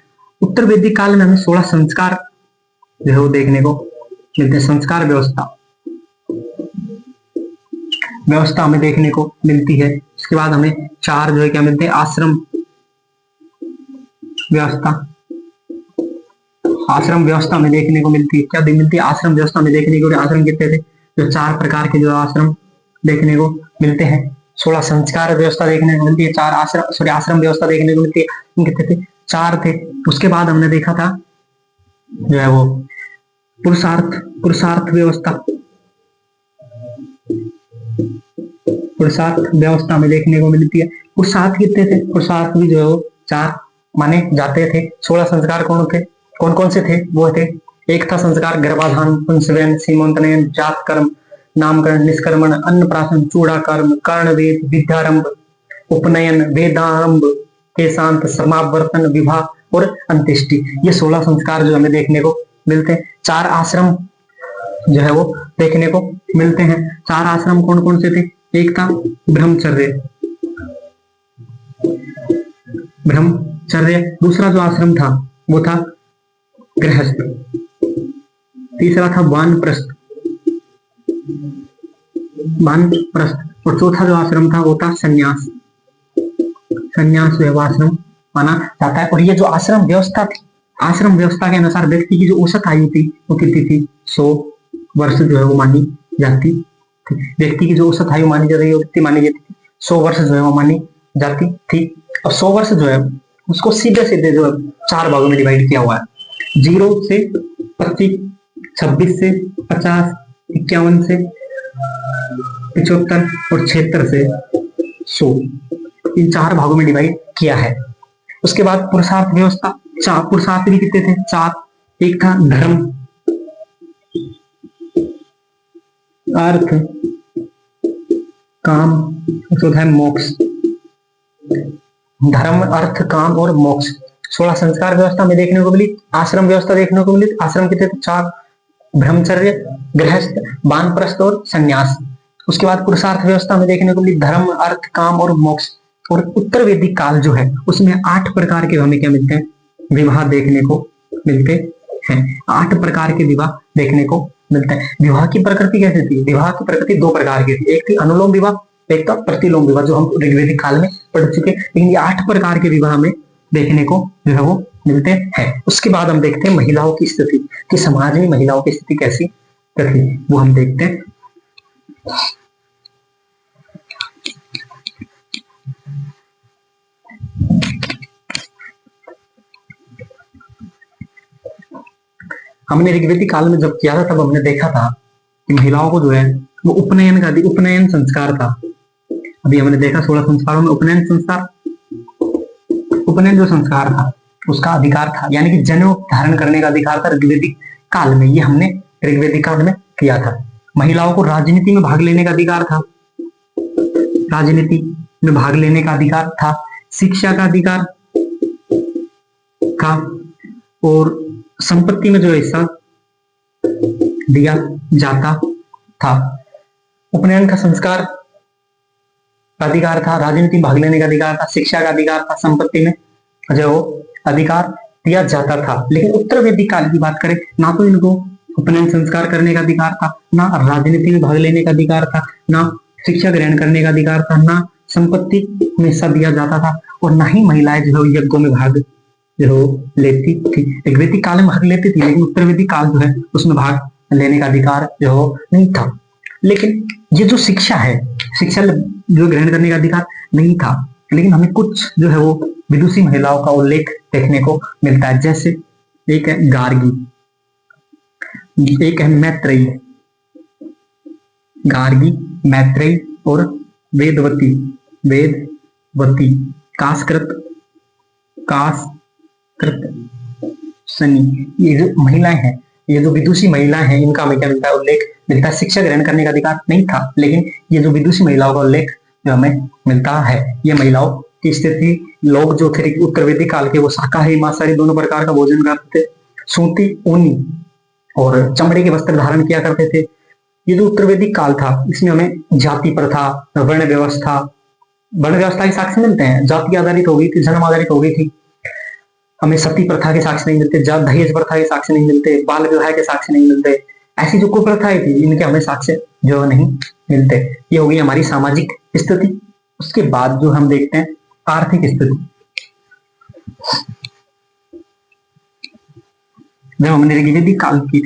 उत्तर वैदिक काल में हमें 16 संस्कार जो है वो देखने को मिलते हैं। संस्कार व्यवस्था व्यवस्था हमें देखने को मिलती है। उसके बाद हमें 4 जो है क्या मिलते हैं, आश्रम व्यवस्था। आश्रम व्यवस्था में देखने को मिलती है, क्या मिलती है, आश्रम व्यवस्था में देखने को। आश्रम कितने थे, जो 4 प्रकार के जो आश्रम देखने को मिलते हैं। 16 संस्कार व्यवस्था देखने को मिलती है, 4 आश्रम आश्रम व्यवस्था देखने को मिलती है। कितने थे, 4 थे। उसके बाद हमने देखा था जो है वो पुरुषार्थ व्यवस्था। पुरुषार्थ व्यवस्था में देखने को मिलती है। पुरुषार्थ कितने थे, पुरुषार्थ भी जो है वो 4 माने जाते थे। 16 संस्कार कौन कौन से थे, वो थे, एक था संस्कार गर्भाधान, पुंसवयन, सीमंतनयन, जात कर्म, नामकरण, निष्कर्मण, अन्नप्राशन, चूड़ाकर्म, कर्णवेद, विद्यारंभ, उपनयन, वेदारंभ, केशांत, समावर्तन, विवाह और अंत्येष्टि। ये 16 संस्कार जो हमें देखने को मिलते हैं। 4 आश्रम जो है वो देखने को मिलते हैं। 4 आश्रम कौन कौन से थे, एक था ब्रह्मचर्य, दूसरा जो आश्रम था वो था गृहस्थ, तीसरा था वानप्रस्थ और चौथा जो आश्रम था वो था संन्यास आश्रम माना जाता है। और ये जो आश्रम व्यवस्था थी, आश्रम व्यवस्था के अनुसार व्यक्ति की जो औसत आयु थी वो कितनी थी, 100 वर्ष जो है वो मानी जाती थी। व्यक्ति की जो औसत आयु मानी जाती है वो कितनी मानी जाती थी, 100 वर्ष जो है वो मानी जाती थी। और 100 वर्ष जो है उसको सीधे सीधे जो है 4 भागों में डिवाइड किया हुआ है, 0 से 25, 26 से 50, 51 से 75 और 76 से 100, इन 4 भागों में डिवाइड किया है। उसके बाद पुरुषार्थ व्यवस्था, पुरुषार्थ भी कितने थे, 4, एक था धर्म, अर्थ, काम, चौथा है मोक्ष। धर्म, अर्थ, काम और मोक्ष। 16 संस्कार व्यवस्था में देखने को मिली। आश्रम व्यवस्था देखने को मिली, आश्रम कितने थे, 4, ब्रह्मचर्य, गृहस्थ, वानप्रस्थ और संन्यास। उसके बाद पुरुषार्थ व्यवस्था में देखने को मिली धर्म, अर्थ, काम और मोक्ष। और उत्तर वैदिक काल जो है उसमें 8 प्रकार के हमें क्या मिलते हैं, विवाह देखने को मिलते हैं। 8 प्रकार के विवाह देखने को मिलते हैं। विवाह की प्रकृति कैसे थी, विवाह की प्रकृति 2 प्रकार की थी, एक थी अनुलोम विवाह, एक था प्रतिलोम विवाह, जो हम ऋग्वेदिक काल में पढ़ चुके। लेकिन ये 8 प्रकार के विवाह में देखने को जो है वो मिलते हैं। उसके बाद हम देखते हैं महिलाओं की स्थिति, कि समाज में महिलाओं की स्थिति कैसी रखी, वो हम देखते हैं। हमने ऋग्वेदिक काल में जब किया था तब हमने देखा था कि महिलाओं को जो है वो उपनयन संस्कार था। अभी हमने देखा 16 संस्कारों में उपनयन जो संस्कार था उसका अधिकार था, यानी कि जनेऊ धारण करने का अधिकार था ऋग्वेदिक काल में। ये हमने ऋग्वेदिक काल में किया था। महिलाओं को राजनीति में भाग लेने का अधिकार था, राजनीति में भाग लेने का अधिकार था, शिक्षा का अधिकार था और संपत्ति में जो हिस्सा दिया जाता था। उपनयन का संस्कार का अधिकार था, राजनीति में भाग लेने का अधिकार था, शिक्षा का अधिकार था, संपत्ति में जो अधिकार दिया जाता था। लेकिन उत्तर वैदिक काल की बात करें, ना तो इनको उपनयन संस्कार करने का अधिकार था, ना राजनीति में भाग लेने का अधिकार था, ना शिक्षा ग्रहण करने का अधिकार था, ना संपत्ति में हिस्सा दिया जाता था, और ना ही महिलाएं जो है यज्ञों में भाग जो लेती थी। ऋग्वेदिक काल में भाग लेती थी, लेकिन उत्तर वैदिक काल जो है उसमें भाग लेने का अधिकार जो नहीं था। लेकिन ये जो शिक्षा है, शिक्षा जो ग्रहण करने का अधिकार नहीं था, लेकिन हमें कुछ जो है वो विदुषी महिलाओं का उल्लेख देखने को मिलता है। जैसे एक है गार्गी, एक है मैत्रेयी, गार्गी, मैत्रेयी और वेदवती। वेदवती, कासकृत, कासकृत शनि। ये जो महिलाएं हैं, ये जो विदुषी महिलाएं हैं, इनका हमें क्या मिलता है? उल्लेख मिलता है। शिक्षा ग्रहण करने का अधिकार नहीं था, लेकिन ये जो विदुषी महिलाओं का उल्लेख जो हमें मिलता है, ये महिलाओं की स्थिति, लोग जो थे उत्तर वैदिक काल के, वो शाकाहारी मांसाहारी दोनों प्रकार का भोजन करते थे, सूती ऊनी और चमड़े के वस्त्र धारण किया करते थे। ये जो उत्तर वैदिक काल था, इसमें हमें जाति प्रथा, वर्ण व्यवस्था के साक्ष्य मिलते हैं। जाति आधारित हो गई थी, जन्म आधारित हो गई थी। हमें सती प्रथा के साक्ष्य नहीं मिलते, दहेज प्रथा के साक्ष्य नहीं मिलते, बाल विवाह के साक्ष्य नहीं मिलते। ऐसी जो कुप्रथाएं थी, इनके हमें साक्ष्य जो नहीं मिलते। ये हो गई हमारी सामाजिक स्थिति। उसके बाद जो हम देखते हैं आर्थिक स्थिति। जब हमने ऋग्वेदिक काल की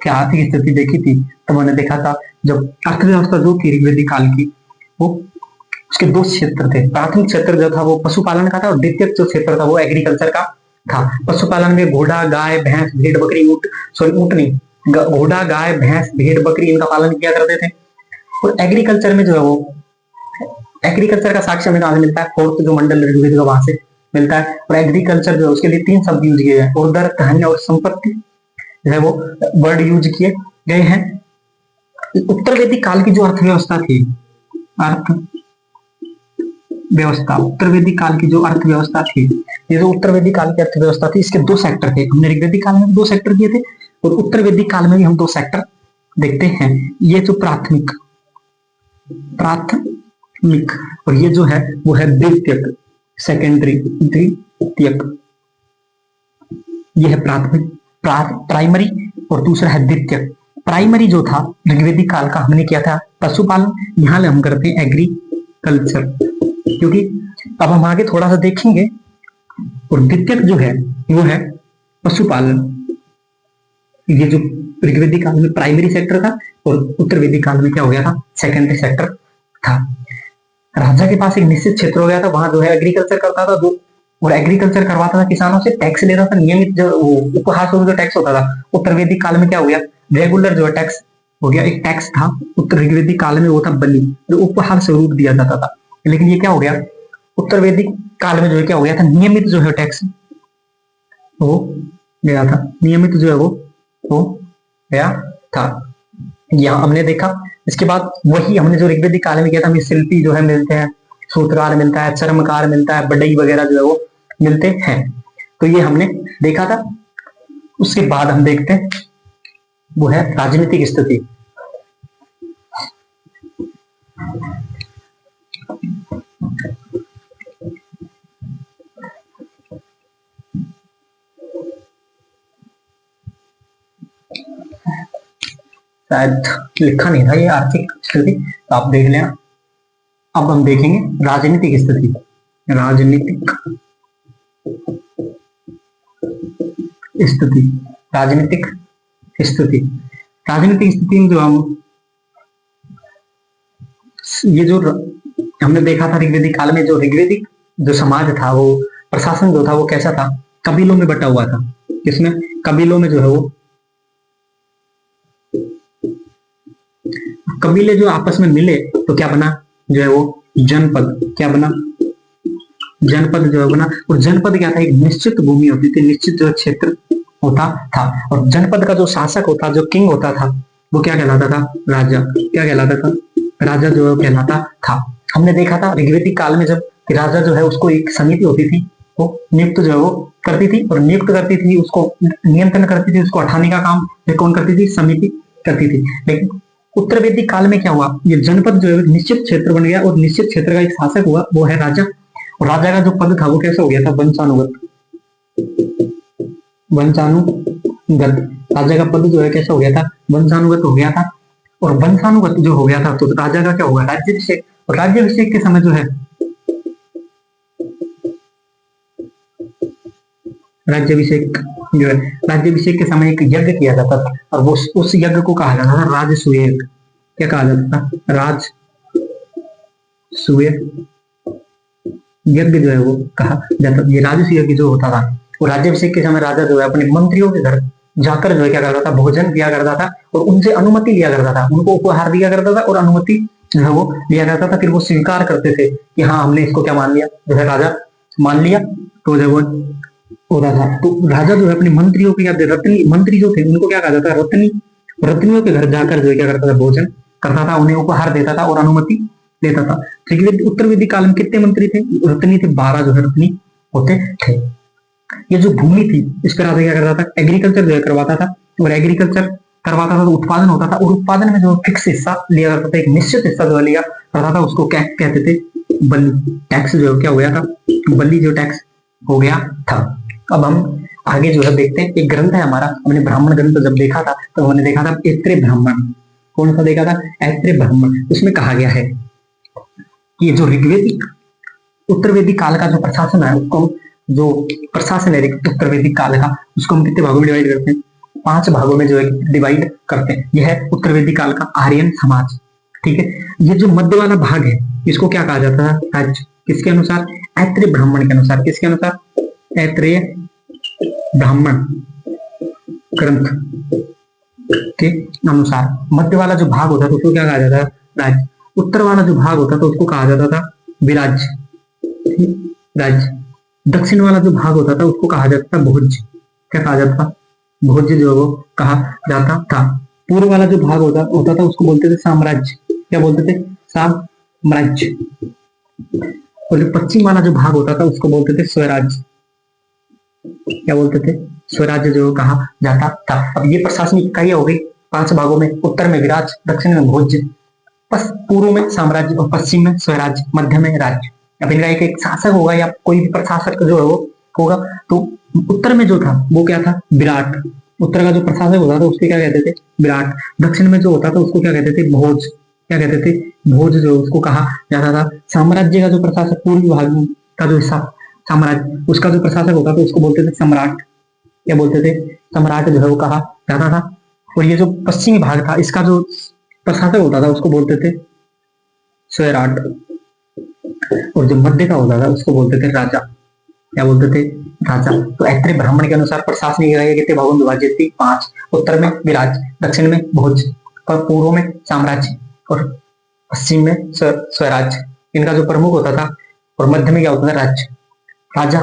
आर्थिक स्थिति देखी थी, तब हमने देखा था जब अर्थव्यवस्था जो थी ऋग्वेदिक काल की, वो उसके दो क्षेत्र थे। प्राथमिक क्षेत्र जो था वो पशुपालन का था, और द्वितीय जो क्षेत्र था वो एग्रीकल्चर का था। पशुपालन में घोड़ा, गाय, भैंस, भेड़, बकरी, ऊंट नहीं, घोड़ा, गाय, भैंस, भेड़, बकरी, इनका पालन किया करते थे। और एग्रीकल्चर में जो है वो, एग्रीकल्चर का साक्ष्य हमें कहां से मिलता है? फोर्थ जो मंडल ऋग्वेद का, वहां से मिलता है। और एग्रीकल्चर जो है उसके लिए 3 शब्द यूज किए गए, उर्दर, धन्य और संपत्ति जो है वो वर्ड यूज किए गए हैं। उत्तर वैदिक काल की जो अर्थव्यवस्था थी, अर्थव्यवस्था, उत्तर वैदिक काल की जो अर्थव्यवस्था थी, ये जो उत्तर वैदिक काल की अर्थव्यवस्था थी, इसके 2 सेक्टर थे। हमने ऋग्वेदिक काल में 2 सेक्टर किए थे, और उत्तर वैदिक काल में भी हम 2 सेक्टर देखते हैं। ये जो प्राथमिक, और ये जो है वो है द्वितीयक, सेकेंडरी, द्वितीयक। ये है प्राथमिक, प्राइमरी, और दूसरा है द्वितीयक। प्राइमरी जो था ऋग्वेदिक काल का, हमने किया था पशुपालन, यहां हम करते हैं एग्रीकल्चर, क्योंकि अब हम आगे थोड़ा सा देखेंगे। और द्वितीयक जो है वो है पशुपालन। ये जो ऋग्वेदिक काल में प्राइमरी सेक्टर था, और उत्तर वैदिक काल में क्या हो गया था? सेकेंडरी सेक्टर था। राजा के पास एक निश्चित क्षेत्र हो गया था, वहां जो है एग्रीकल्चर करता था, और एग्रीकल्चर करवाता था किसानों से, टैक्स लेता था नियमित, जो उपहार स्वरूप जो टैक्स होता था। उत्तर वैदिक काल में क्या हो गया? रेगुलर जो है टैक्स हो गया। एक टैक्स था उत्तर ऋग्वेदिक काल में, वो था बलि, जो उपहार स्वरूप दिया जाता था। लेकिन ये क्या हो गया? उत्तर वैदिक काल में जो है क्या हो गया था? नियमित जो है टैक्स वो गया था, नियमित जो है वो गया था। यहाँ हमने देखा। इसके बाद वही हमने जो ऋग्वेदिक काल में किया था, हमें शिल्पी जो है मिलते हैं, सूत्रकार मिलता है, चर्मकार मिलता है, बढ़ई वगैरह जो है वो मिलते हैं। तो ये हमने देखा था। उसके बाद हम देखते हैं वो है राजनीतिक स्थिति। शायद लिखा नहीं था ये आर्थिक स्थिति, तो आप देख लेना। अब हम देखेंगे राजनीतिक स्थिति। राजनीतिक स्थिति, राजनीतिक स्थिति, राजनीतिक स्थिति में जो हम, ये जो हमने देखा था ऋग्वेदिक काल में, जो ऋग्वेदिक जो समाज था, वो प्रशासन जो था वो कैसा था? कबीलों में बटा हुआ था। किसमें? कबीलों में जो है वो, कबीले जो आपस में मिले तो क्या बना? जो है वो जनपद। क्या बना? जनपद जो है बना। और जनपद क्या था? एक निश्चित भूमि होती थी, निश्चित जो क्षेत्र होता था। और जनपद का जो शासक होता, जो किंग होता था, वो क्या कहलाता था? राजा। क्या कहलाता था? राजा जो है कहलाता था। हमने देखा था ऋग्वेदिक काल में, जब राजा जो है उसको एक समिति होती थी, वो नियुक्त जो है वो करती थी, और नियुक्त करती थी, उसको नियंत्रण करती थी, उसको हटाने का काम कौन करती थी? समिति करती थी। लेकिन उत्तर वैदिक काल में क्या हुआ? ये जनपद जो है निश्चित क्षेत्र बन गया, और निश्चित क्षेत्र का एक शासक हुआ, वो है राजा। और राजा का जो पद था वो कैसे हो गया था? वंशानुगत। वंशानुगत। राजा का पद जो है कैसे हो गया था? वंशानुगत हो गया था। और वंशानुगत जो हो गया था, तो राजा का क्या होगा? राज्याभिषेक। और राज्याभिषेक के समय जो है, राज्याभिषेक जो है, राज्याभिषेक के समय एक यज्ञ किया जाता था, और वो उस यज्ञ को कहा जाता था राजसूय। क्या कहा जाता था? राजसूय यज्ञ जो है वो कहा जाता था। ये राजसूय यज्ञ जो होता था, वो राज्याभिषेक के समय राजा जो है अपने मंत्रियों के घर जाकर जो है क्या करता था? भोजन किया करता था, और उनसे अनुमति लिया करता था, उनको उपहार दिया करता था, और अनुमति जो है वो लिया जाता था। फिर वो स्वीकार करते थे कि हाँ हमने इसको क्या मान लिया, जो है राजा मान लिया, तो जो वो होता था। तो राजा जो है अपने मंत्रियों को क्या, रत्नी मंत्री जो थे उनको क्या कहा जाता है, रत्नी, रत्नियों के घर जाकर जो है क्या करता था, भोजन करता था, उन्हें उपहार देता था और अनुमति देता था। ऋग्वेद उत्तर वेदिक काल में कितने मंत्री थे, रत्नी थे, 12 जो है रत्नी होते थे। ये जो भूमि थी इस पर राजा क्या करता था, एग्रीकल्चर जो है करवाता था, और एग्रीकल्चर करवाता था तो उत्पादन होता था, और उत्पादन में जो फिक्स हिस्सा लिया करता था, एक निश्चित हिस्सा जो लिया करता था, उसको क्या कहते थे, बल्ली टैक्स जो क्या हो गया था, बल्ली जो टैक्स हो गया था। अब हम आगे जो है देखते हैं, एक ग्रंथ है हमारा, हमने ब्राह्मण ग्रंथ जब देखा था तो हमने देखा था ऐत्रेय ब्राह्मण। कौन सा देखा था, ऐत्रेय ब्राह्मण। उसमें कहा गया है कि जो ऋग्वेदिक उत्तर वैदिक काल का जो प्रशासन है उसको, जो प्रशासन है उत्तर वैदिक काल का, उसको हम कितने भागों में डिवाइड करते हैं, 5 भागों में जो है डिवाइड करते हैं। यह है उत्तर वैदिक काल का आर्यन समाज। ठीक है, ये जो मध्य वाला भाग है इसको क्या कहा जाता है, राज्य। किसके अनुसार, ऐत्रेय ब्राह्मण के अनुसार। किसके अनुसार, ऐत्रेय ब्राह्मण ग्रंथ के अनुसार मध्य वाला जो भाग होता था उसको क्या कहा जाता है, राज्य। उत्तर वाला जो भाग होता था उसको कहा जाता था विराज्य, राज्य। दक्षिण वाला जो भाग होता था उसको कहा जाता था भोज्य। क्या कहा जाता था, भोज्य जो है वो कहा जाता था। पूर्व वाला जो भाग होता था उसको बोलते थे साम्राज्य। क्या बोलते थे, साम्राज्य। और जो पश्चिम वाला जो भाग होता था उसको बोलते थे स्वराज्य। क्या बोलते थे, स्वराज्य जो कहा जाता था। अब ये प्रशासनिक इकाइयां हो गई 5 भागों में, उत्तर में विराज, दक्षिण में भोज्य, पूर्व में साम्राज्य और पश्चिम में स्वराज्य, मध्य में राज्य। अब इनका एक शासक होगा या कोई भी प्रशासक जो है वो होगा। तो उत्तर में जो था वो क्या था, विराट। उत्तर का जो प्रशासक होता था उसके क्या कहते थे, विराट। दक्षिण में जो होता था उसको क्या कहते थे, भोज। क्या कहते थे, भोज जो उसको कहा जाता था। साम्राज्य का जो प्रशासक, पूर्वी भाग का जो हिस्सा साम्राज्य, उसका जो प्रशासक होता था उसको बोलते थे सम्राट। क्या बोलते थे, सम्राट जो है वो कहा जाता था। और ये जो पश्चिमी भाग था इसका जो प्रशासक होता था उसको बोलते थे स्वराट। और जो मध्य का होता था उसको बोलते थे राजा। क्या बोलते थे, राजा। तो ऐत्रेय ब्राह्मण के अनुसार प्रशासनिक इकाइयां कितने भागों में विभाजित थी, 5। उत्तर में विराज, दक्षिण में भोज, पूर्व में साम्राज्य और पश्चिम में स्वराज्य। इनका जो प्रमुख होता था, और मध्य में क्या होता था, राज्य। राजा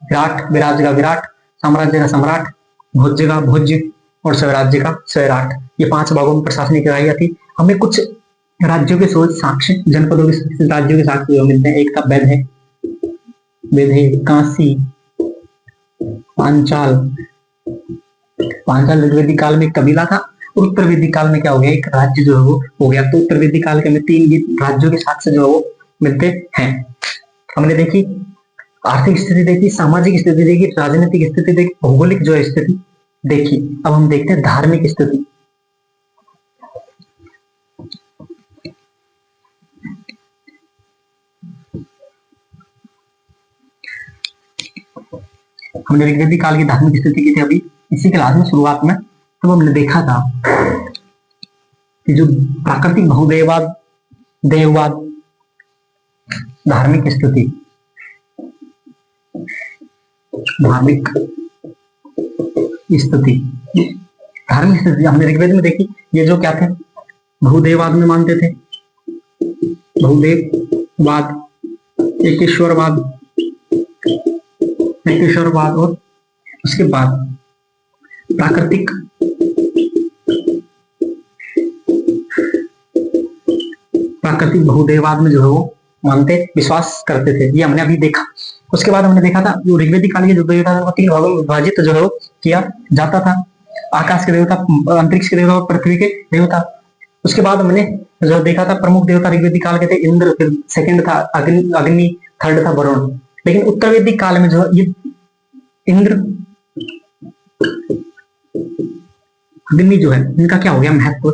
विराट, विराज का विराट, साम्राज्य का सम्राट, भोज्य का भोज्य और स्वराज्य का स्वराट। ये 5 भागों में प्रशासनिक इकाइयां थी। हमें कुछ राज्यों के सोच साक्ष्य, जनपदों के राज्यों के साक्ष्य मिलते हैं। एक था वैदे, वेदे, काशी, पांचाल। पांचाल ऋग्वेदिक काल में एक कबीला था, और उत्तर वैदिक काल में क्या हो गया, एक राज्य जो है वो हो गया। तो उत्तर वैदिक काल के में 3 राज्यों के साक्ष्य जो है वो मिलते हैं। हमने देखी आर्थिक स्थिति, देखी सामाजिक स्थिति, देखी राजनीतिक स्थिति, देखी भौगोलिक जो है स्थिति देखी। अब हम देखते हैं धार्मिक स्थिति। हमने ऋग्वेदिक काल की धार्मिक स्थिति की थी अभी इसी क्लास में शुरुआत में। तब हमने देखा था कि जो प्राकृतिक बहुदेववाद, देववाद, धार्मिक स्थिति, धार्मिक स्थिति, धार्मिक स्थिति हमने ऋग्वेद में देखी। ये जो क्या थे, बहुदेववाद में मानते थे, बहुदेववाद, एकेश्वरवाद, एकेश्वरवाद। और उसके बाद प्राकृतिक प्राकृतिक बहुदेववाद में जो है वो मानते, विश्वास करते थे। ये हमने अभी देखा। उसके बाद हमने देखा था जो ऋग्वेदिक काल के जो देवता था 3 भागों में विभाजित जो है वो किया जाता था। आकाश के देवता, अंतरिक्ष के देवता और पृथ्वी के देवता। उसके बाद हमने जो देखा था प्रमुख देवता ऋग्वेदिक काल के थे इंद्र, फिर सेकंड था अग्नि, थर्ड था वरुण। लेकिन उत्तर वैदिक काल में जो ये इंद्र, अग्नि जो है इनका क्या हो गया, महत्व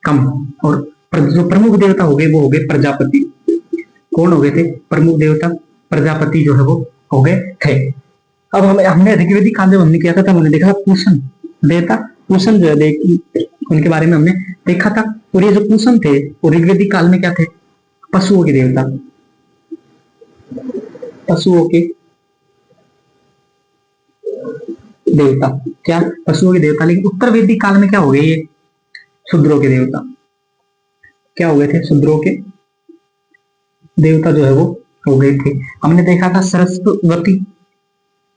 कम। और जो प्रमुख देवता हो गए वो हो गए प्रजापति। कौन हो गए थे, प्रमुख देवता प्रजापति जो है वो हो गए थे। अब हमने ऋग्वेदिक काल जब हमने किया था तब हमने देखा पूषण देवता, पूषण जो है उनके बारे में हमने देखा था। और ये जो पूषण थे वो ऋग्वेदिक काल में क्या थे, पशुओं के देवता, पशुओं के देवता। क्या, पशुओं के देवता। लेकिन उत्तर वैदिक काल में क्या हो गए, ये शूद्रों के देवता। क्या हो गए थे, शूद्रों के देवता जो है वो हो गए थे। हमने देखा था सरस्वती,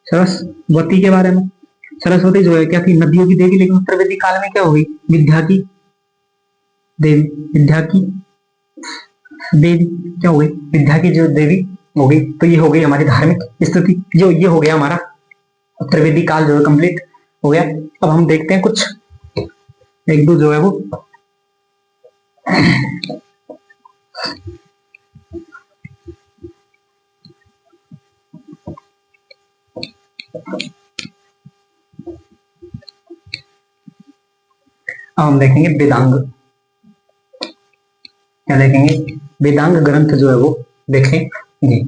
सरस्वती के बारे में। सरस्वती जो है क्या थी, नदियों की देवी, लेकिन उत्तर वैदिक काल में क्या हो गई, विद्या की देवी, विद्या की देवी क्या हो गई, विद्या की जो देवी हो गई। तो ये हो गई हमारी धार्मिक स्थिति, जो ये हो गया हमारा उत्तर वैदिक काल जो है कंप्लीट हो गया। अब हम देखते हैं कुछ एक दो जो है वो अब हम देखेंगे वेदांग। क्या देखेंगे, वेदांग ग्रंथ जो है वो देखेंगे।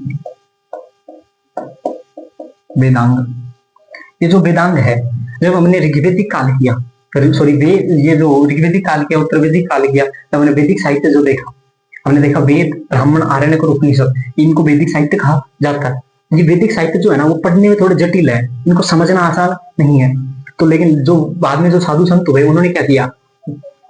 वेदांग, ये जो वेदांग है, जब हमने ऋग्वेदिक काल किया, सॉरी ये जो ऋग्वेदिक काल किया, उत्तर वैदिक काल किया, तब हमने वैदिक साहित्य जो देखा, हमने देखा वेद, ब्राह्मण, आरण्यक और उपनिषद, इनको वैदिक साहित्य कहा जाता है। ये वैदिक साहित्य जो है ना, वो पढ़ने में थोड़े जटिल है, इनको समझना आसान नहीं है। तो लेकिन जो बाद में जो साधु संत हुए, उन्होंने क्या किया,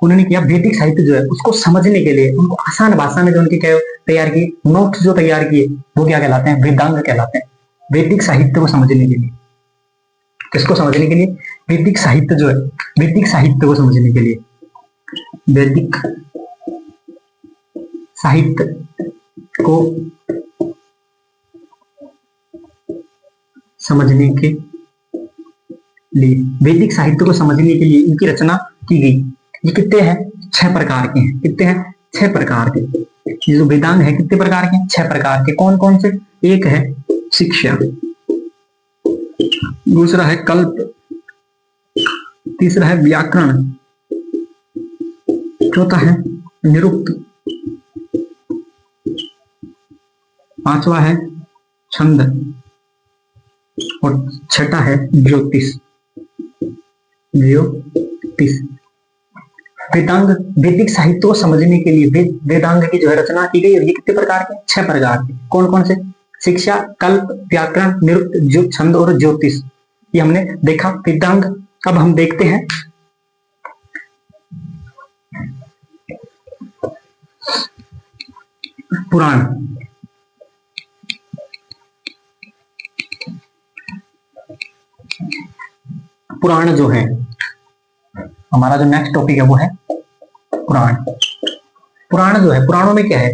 उन्होंने किया वैदिक साहित्य जो है उसको समझने के लिए उनको आसान भाषा में जो उनके क्या तैयार किए, नोट्स जो तैयार किए, वो क्या कहलाते हैं, वेदांग कहलाते हैं। वैदिक साहित्य को समझने के लिए, किसको समझने के लिए, वैदिक साहित्य जो है, वैदिक साहित्य को समझने के लिए, वैदिक साहित्य को समझने के लिए, वैदिक साहित्य को समझने के लिए इनकी रचना की गई। ये कितने हैं, 6 प्रकार के हैं। कितने हैं, 6 प्रकार के। ये जो वेदांग है कितने प्रकार के हैं, 6 प्रकार के। कौन कौन से, एक है शिक्षा, दूसरा है कल्प, तीसरा है व्याकरण, चौथा है निरुक्त, पांचवा है छंद और छठा है ज्योतिष। ज्योतिष। वेदांग, वैदिक साहित्य को समझने के लिए वेदांग की जो है रचना की गई, और ये कितने प्रकार के, 6 प्रकार के। कौन कौन से, शिक्षा, कल्प, व्याकरण, निरुक्त, छंद और ज्योतिष, ये हमने देखा वेदांग। अब हम देखते हैं पुराण। पुराण जो है हमारा जो नेक्स्ट टॉपिक है वो है पुराण। पुराण जो है, पुराणों में क्या है,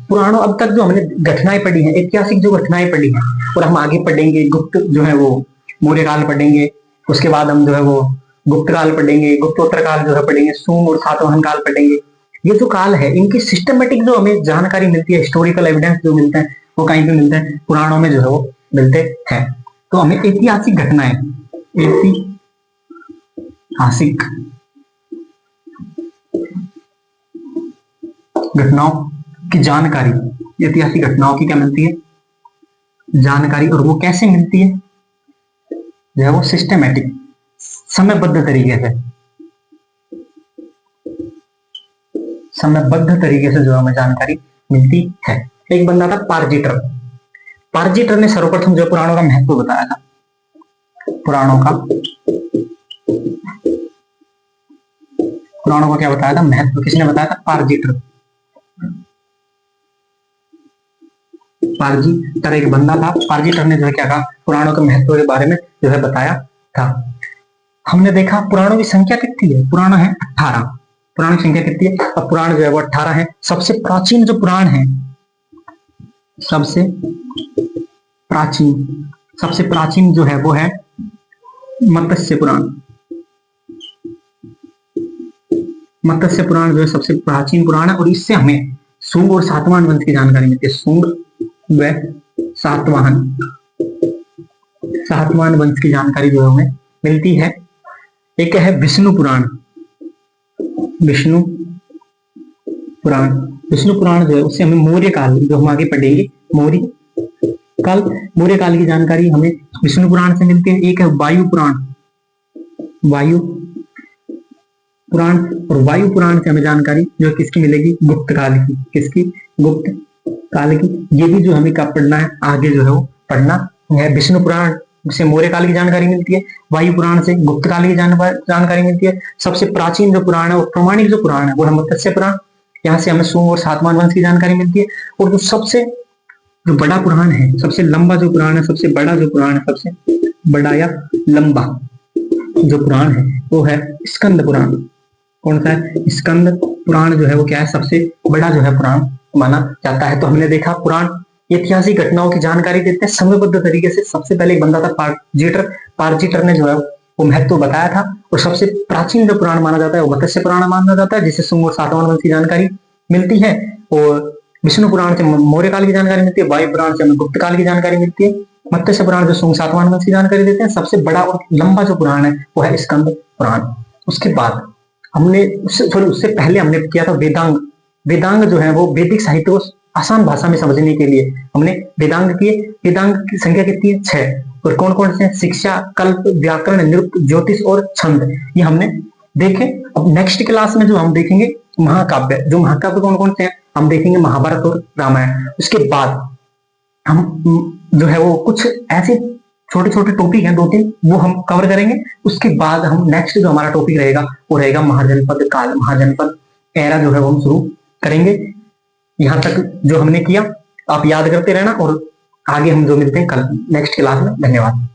पुराणों अब तक जो हमने घटनाएं पढ़ी हैं, ऐतिहासिक जो घटनाएं पढ़ी हैं, और हम आगे पढ़ेंगे गुप्त जो है वो मौर्य काल पढ़ेंगे, उसके बाद हम जो है वो गुप्त काल पढ़ेंगे, गुप्तोत्तर काल जो है पढ़ेंगे, सूंग और सातवाहन काल पढ़ेंगे। ये जो काल है, इनकी सिस्टमेटिक जो हमें जानकारी मिलती है, हिस्टोरिकल एविडेंस जो मिलता है, वो कहीं पे मिलता है, पुराणों में जो है वो मिलते हैं। तो हमें ऐतिहासिक घटनाएं, ऐतिहासिक घटनाओं की जानकारी, ऐतिहासिक घटनाओं की क्या मिलती है, जानकारी। और वो कैसे मिलती है, जो है वो सिस्टमेटिक, समयबद्ध तरीके से, समयबद्ध तरीके से जो हमें जानकारी मिलती है। एक बंदा था पारजीटर। पारजीटर ने सर्वप्रथम जो पुराणों का महत्व बताया था, पुराणों का क्या बताया था, महत्व किसने बताया था, पारजीटर। पारजीटर एक बंदा था, पारजीटर ने जो है क्या कहा, पुराणों के महत्व के बारे में जो है बताया था। हमने देखा पुराणों की संख्या कितनी है, पुराण है 18। पुराण की संख्या कितनी है, अब पुराण जो है वो 18 है। सबसे प्राचीन जो पुराण है, सबसे प्राचीन जो है वो है मत्स्य पुराण। मत्स्य पुराण जो है सबसे प्राचीन पुराण है, और इससे हमें शुंग और सातवाहन वंश की जानकारी मिलती है। शुंग व सातवाहन वंश की जानकारी जो हमें मिलती है। एक है विष्णु पुराण। विष्णु पुराण जो है उससे हमें मौर्य काल, जो हम आगे पढ़ेंगे मौर्य काल की जानकारी हमें विष्णु पुराण से मिलती है। एक है वायु पुराण से हमें जानकारी जो किसकी मिलेगी, गुप्त काल की। किसकी, गुप्त काल की। ये भी जो हमें कब पढ़ना है, आगे जो है वो पढ़ना है। विष्णु पुराण से मौर्य काल की जानकारी मिलती है, वायु पुराण से गुप्त काल की जानकारी मिलती है। सबसे प्राचीन जो पुराण है, वो प्रमाणिक जो पुराण है, वो है मत्स्य पुराण। यहाँ से हमें सोम और सातवाहन वंश की जानकारी मिलती है। और जो बड़ा पुराण है, सबसे लंबा जो पुराण है, सबसे बड़ा जो पुराण है, सबसे बड़ा या लंबा जो पुराण है वो है स्कंद पुराण। कौन सा है? स्कंद पुराण जो है वो क्या है? सबसे बड़ा जो है पुराण माना जाता है। तो हमने देखा पुराण ऐतिहासिक घटनाओं की जानकारी देते हैं समयबद्ध तरीके से। सबसे पहले एक बंदा था पार्जिटर ने जो है वो महत्व बताया था। और सबसे प्राचीन जो पुराण माना जाता है वो मत्स्य पुराण माना जाता है, जिसे शुंग और सातवाहन वंश की जानकारी मिलती है। और विष्णु पुराण से मौर्य काल की जानकारी मिलती है, वायु पुराण से हमें गुप्त काल की जानकारी मिलती है, मत्स्य पुराण जो शुंग सातवाहन वंश की जानकारी देते हैं। सबसे बड़ा और लंबा जो पुराण है वो है स्कंद पुराण। उसके बाद हमने उससे पहले हमने किया था वेदांग। वेदांग जो है वो वैदिक साहित्य को आसान भाषा में समझने के लिए हमने वेदांग किए। वेदांग की संख्या कितनी है? 6। और कौन कौन से? शिक्षा, कल्प, व्याकरण, निरुक्त, ज्योतिष और छंद। ये हमने देखे। अब नेक्स्ट क्लास में जो हम देखेंगे महाकाव्य। जो महाकाव्य कौन कौन से हैं हम देखेंगे? महाभारत और रामायण। उसके बाद हम जो है वो कुछ ऐसे छोटे छोटे टॉपिक हैं 2-3, वो हम कवर करेंगे। उसके बाद हम नेक्स्ट जो हमारा टॉपिक रहेगा वो रहेगा महाजनपद काल, महाजनपद एरा जो है वो हम शुरू करेंगे। यहाँ तक जो हमने किया आप याद करते रहना, और आगे हम जो मिलते हैं कल नेक्स्ट क्लास में। धन्यवाद।